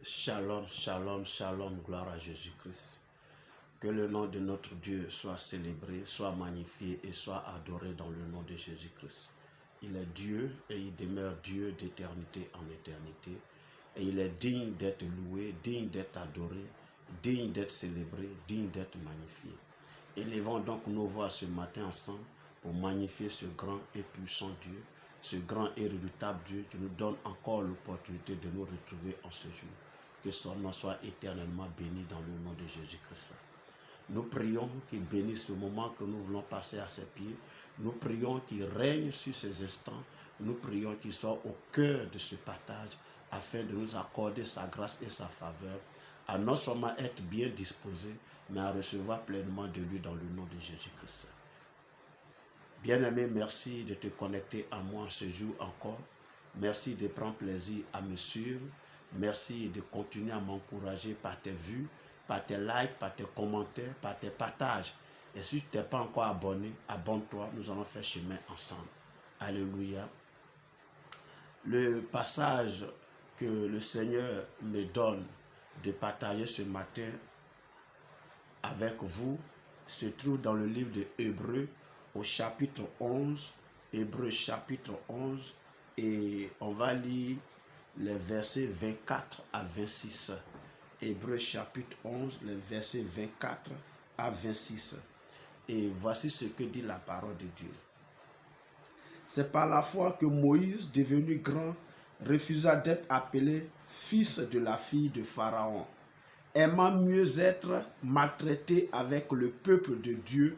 Shalom, shalom, shalom, gloire à Jésus-Christ. Que le nom de notre Dieu soit célébré, soit magnifié et soit adoré dans le nom de Jésus-Christ. Il est Dieu et il demeure Dieu d'éternité en éternité. Et il est digne d'être loué, digne d'être adoré, digne d'être célébré, digne d'être magnifié. Élevons donc nos voix ce matin ensemble pour magnifier ce grand et puissant Dieu, ce grand et redoutable Dieu qui nous donne encore l'opportunité de nous retrouver en ce jour. Que son nom soit éternellement béni dans le nom de Jésus-Christ. Nous prions qu'il bénisse ce moment que nous voulons passer à ses pieds. Nous prions qu'il règne sur ces instants. Nous prions qu'il soit au cœur de ce partage afin de nous accorder sa grâce et sa faveur, à non seulement être bien disposés, mais à recevoir pleinement de lui dans le nom de Jésus-Christ. Bien-aimé, merci de te connecter à moi ce jour encore. Merci de prendre plaisir à me suivre. Merci de continuer à m'encourager par tes vues, par tes likes, par tes commentaires, par tes partages. Et si tu n'es pas encore abonné, abonne-toi, nous allons faire chemin ensemble. Alléluia. Le passage que le Seigneur me donne de partager ce matin avec vous se trouve dans le livre de Hébreux au chapitre 11. Hébreux chapitre 11 et on va lire les versets 24 à 26. Hébreux chapitre 11, les versets 24 à 26. Et voici ce que dit la parole de Dieu. C'est par la foi que Moïse, devenu grand, refusa d'être appelé fils de la fille de Pharaon, aimant mieux être maltraité avec le peuple de Dieu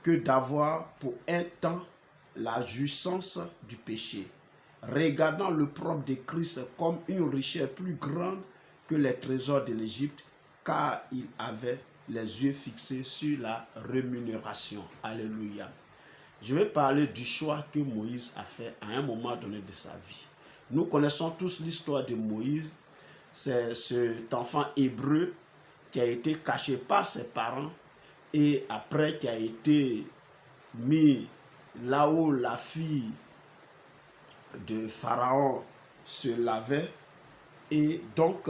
que d'avoir pour un temps la jouissance du péché, regardant le propre de Christ comme une richesse plus grande que les trésors de l'Égypte, car il avait les yeux fixés sur la rémunération. Alléluia. Je vais parler du choix que Moïse a fait à un moment donné de sa vie. Nous connaissons tous l'histoire de Moïse. C'est cet enfant hébreu qui a été caché par ses parents et après qui a été mis là où la fille de Pharaon se lavait. Et donc,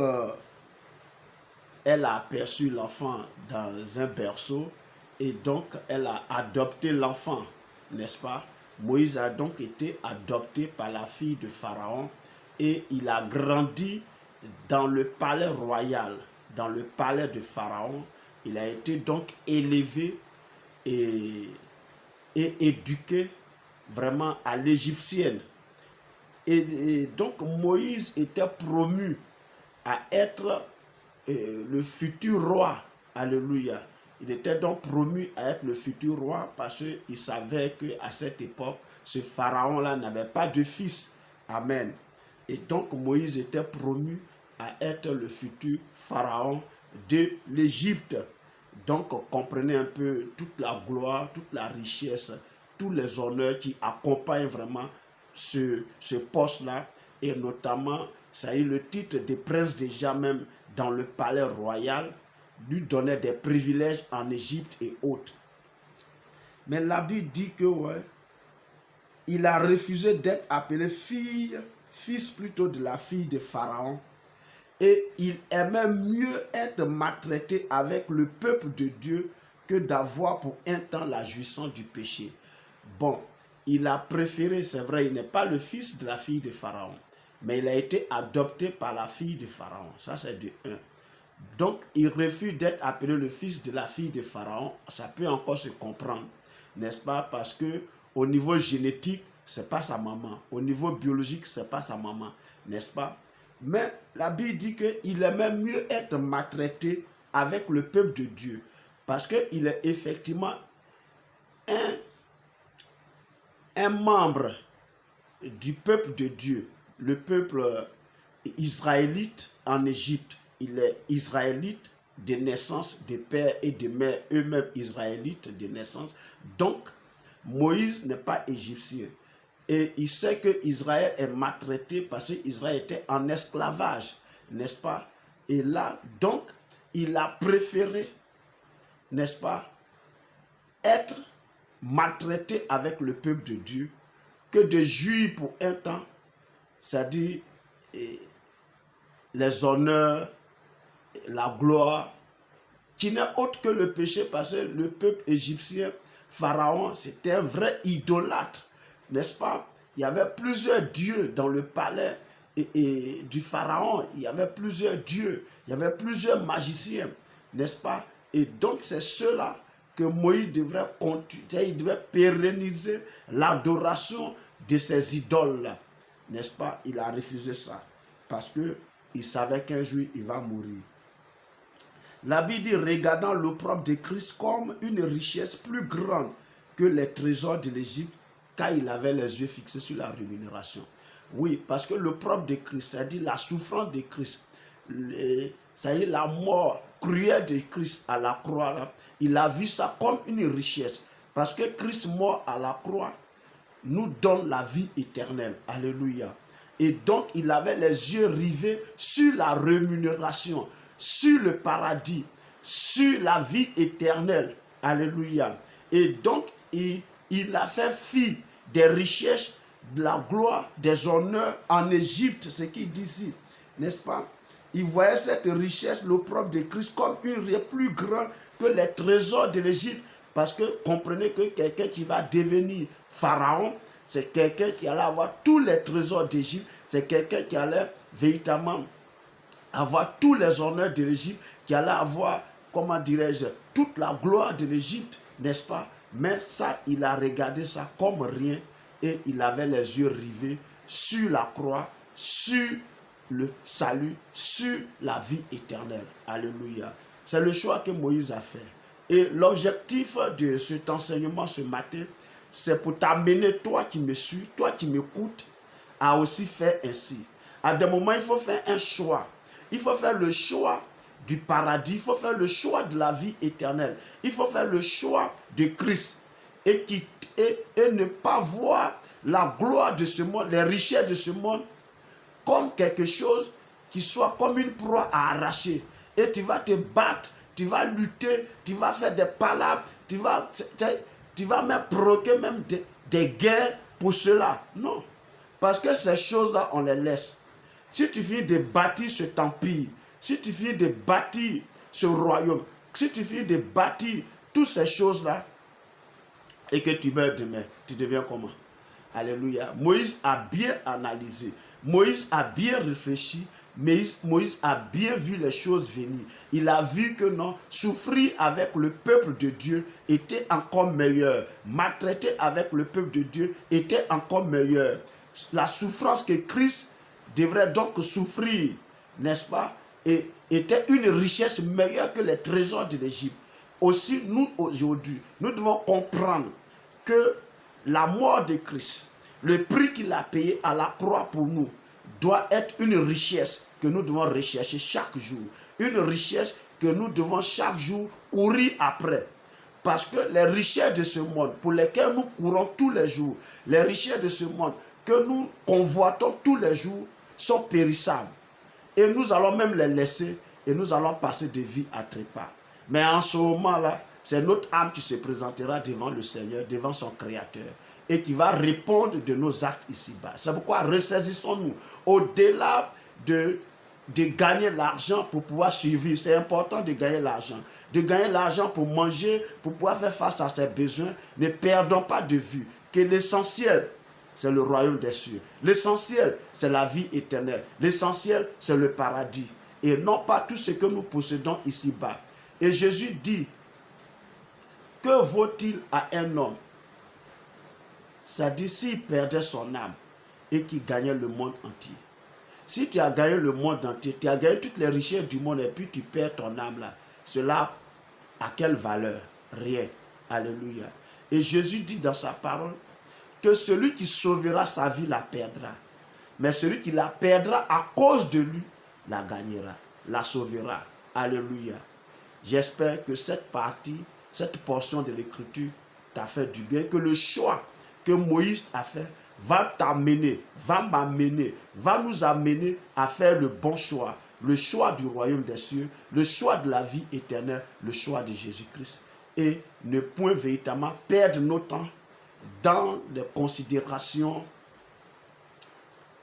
elle a aperçu l'enfant dans un berceau et donc elle a adopté l'enfant, n'est-ce pas? Moïse a donc été adopté par la fille de Pharaon et il a grandi dans le palais royal, dans le palais de Pharaon. Il a été donc élevé et éduqué vraiment à l'égyptienne. Et donc Moïse était promu à être le futur roi. Alléluia. Il était donc promu à être le futur roi parce qu'il savait qu'à cette époque, ce pharaon-là n'avait pas de fils. Amen. Et donc Moïse était promu à être le futur pharaon de l'Égypte. Donc comprenez un peu toute la gloire, toute la richesse, tous les honneurs qui accompagnent vraiment ce poste-là. Et notamment, ça a eu le titre de prince déjà même dans le palais royal, lui donnait des privilèges en Égypte et autres. Mais la Bible dit que il a refusé d'être appelé fils plutôt de la fille de Pharaon. Et il aimait mieux être maltraité avec le peuple de Dieu que d'avoir pour un temps la jouissance du péché. Bon, il a préféré, c'est vrai, il n'est pas le fils de la fille de Pharaon, mais il a été adopté par la fille de Pharaon. Ça, c'est de 1. Donc, il refuse d'être appelé le fils de la fille de Pharaon. Ça peut encore se comprendre, n'est-ce pas? Parce que au niveau génétique, c'est pas sa maman. Au niveau biologique, c'est pas sa maman, n'est-ce pas? Mais la Bible dit qu'il aimait mieux être maltraité avec le peuple de Dieu. Parce qu'il est effectivement un membre du peuple de Dieu, le peuple israélite en Égypte. Il est israélite de naissance, de père et de mère, eux-mêmes israélites de naissance. Donc, Moïse n'est pas égyptien. Et il sait que Israël est maltraité parce qu'Israël était en esclavage, n'est-ce pas? Et là, donc, il a préféré, n'est-ce pas, être maltraité avec le peuple de Dieu que de jouir pour un temps, c'est-à-dire les honneurs, la gloire, qui n'est autre que le péché, parce que le peuple égyptien, Pharaon, c'était un vrai idolâtre, n'est-ce pas? Il y avait plusieurs dieux dans le palais et du Pharaon, il y avait plusieurs dieux, il y avait plusieurs magiciens, n'est-ce pas? Et donc c'est ceux-là que Moïse devrait continuer, il devrait pérenniser l'adoration de ces idoles-là, n'est-ce pas? Il a refusé ça, parce qu'il savait qu'un jour il va mourir. La Bible dit, regardant l'opprobre de Christ comme une richesse plus grande que les trésors de l'Égypte, car il avait les yeux fixés sur la rémunération. Oui, parce que l'opprobre de Christ, c'est-à-dire la souffrance de Christ, c'est-à-dire la mort cruelle de Christ à la croix, là, il a vu ça comme une richesse. Parce que Christ mort à la croix nous donne la vie éternelle. Alléluia. Et donc, il avait les yeux rivés sur la rémunération, sur le paradis, sur la vie éternelle. Alléluia. Et donc, il a fait fi des richesses, de la gloire, des honneurs en Égypte, ce qu'il dit ici, n'est-ce pas? Il voyait cette richesse, l'opprobre de Christ, comme une plus grande que les trésors de l'Égypte. Parce que comprenez que quelqu'un qui va devenir pharaon, c'est quelqu'un qui allait avoir tous les trésors d'Égypte, c'est quelqu'un qui allait véritablement avoir tous les honneurs de l'Égypte, qui allait avoir, comment dirais-je, toute la gloire de l'Égypte, n'est-ce pas? Mais ça, il a regardé ça comme rien et il avait les yeux rivés sur la croix, sur le salut, sur la vie éternelle. Alléluia. C'est le choix que Moïse a fait. Et l'objectif de cet enseignement ce matin, c'est pour t'amener, toi qui me suis, toi qui m'écoutes, à aussi faire ainsi. À des moments, il faut faire un choix. Il faut faire le choix du paradis, il faut faire le choix de la vie éternelle. Il faut faire le choix de Christ et ne pas voir la gloire de ce monde, les richesses de ce monde comme quelque chose qui soit comme une proie à arracher. Et tu vas te battre, tu vas lutter, tu vas faire des palabres, tu vas même provoquer même des guerres pour cela. Non. Parce que ces choses-là, on les laisse. Si tu finis de bâtir cet empire, si tu finis de bâtir ce royaume, si tu finis de bâtir toutes ces choses-là, et que tu meurs demain, tu deviens comment? Alléluia. Moïse a bien analysé. Moïse a bien réfléchi. Moïse a bien vu les choses venir. Il a vu que non, souffrir avec le peuple de Dieu était encore meilleur. Maltraiter avec le peuple de Dieu était encore meilleur. La souffrance que Christ devrait donc souffrir, n'est-ce pas, et était une richesse meilleure que les trésors de l'Égypte. Aussi, nous, aujourd'hui, nous devons comprendre que la mort de Christ, le prix qu'il a payé à la croix pour nous, doit être une richesse que nous devons rechercher chaque jour. Une richesse que nous devons chaque jour courir après. Parce que les richesses de ce monde, pour lesquelles nous courons tous les jours, les richesses de ce monde que nous convoitons tous les jours, sont périssables. Et nous allons même les laisser et nous allons passer de vie à trépas. Mais en ce moment-là, c'est notre âme qui se présentera devant le Seigneur, devant son Créateur, et qui va répondre de nos actes ici-bas. C'est pourquoi ressaisissons-nous au-delà de gagner l'argent pour pouvoir suivre. C'est important de gagner l'argent. De gagner l'argent pour manger, pour pouvoir faire face à ses besoins. Ne perdons pas de vue que l'essentiel, c'est le royaume des cieux. L'essentiel, c'est la vie éternelle. L'essentiel, c'est le paradis. Et non pas tout ce que nous possédons ici-bas. Et Jésus dit, que vaut-il à un homme? C'est-à-dire s'il perdait son âme et qu'il gagnait le monde entier. Si tu as gagné le monde entier, tu as gagné toutes les richesses du monde et puis tu perds ton âme là, cela a quelle valeur? Rien. Alléluia. Et Jésus dit dans sa parole que celui qui sauvera sa vie la perdra. Mais celui qui la perdra à cause de lui, la gagnera, la sauvera. Alléluia. J'espère que cette partie, cette portion de l'écriture t'a fait du bien, que le choix que Moïse a fait va t'amener, va m'amener, va nous amener à faire le bon choix. Le choix du royaume des cieux, le choix de la vie éternelle, le choix de Jésus-Christ. Et ne point véritablement perdre notre temps dans les considérations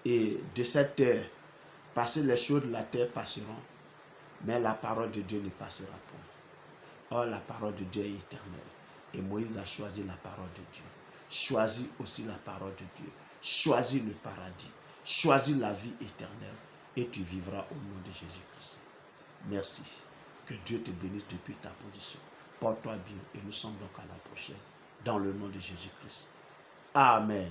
et de cette terre Parce que les choses de la terre passeront, mais la parole de Dieu ne passera point. Or, la parole de Dieu est éternelle. Et Moïse a choisi la parole de Dieu. Choisis aussi la parole de Dieu. Choisis le paradis. Choisis la vie éternelle. Et tu vivras au nom de Jésus-Christ. Merci. Que Dieu te bénisse depuis ta position. Porte-toi bien et nous sommes donc à la prochaine. Dans le nom de Jésus-Christ. Amen.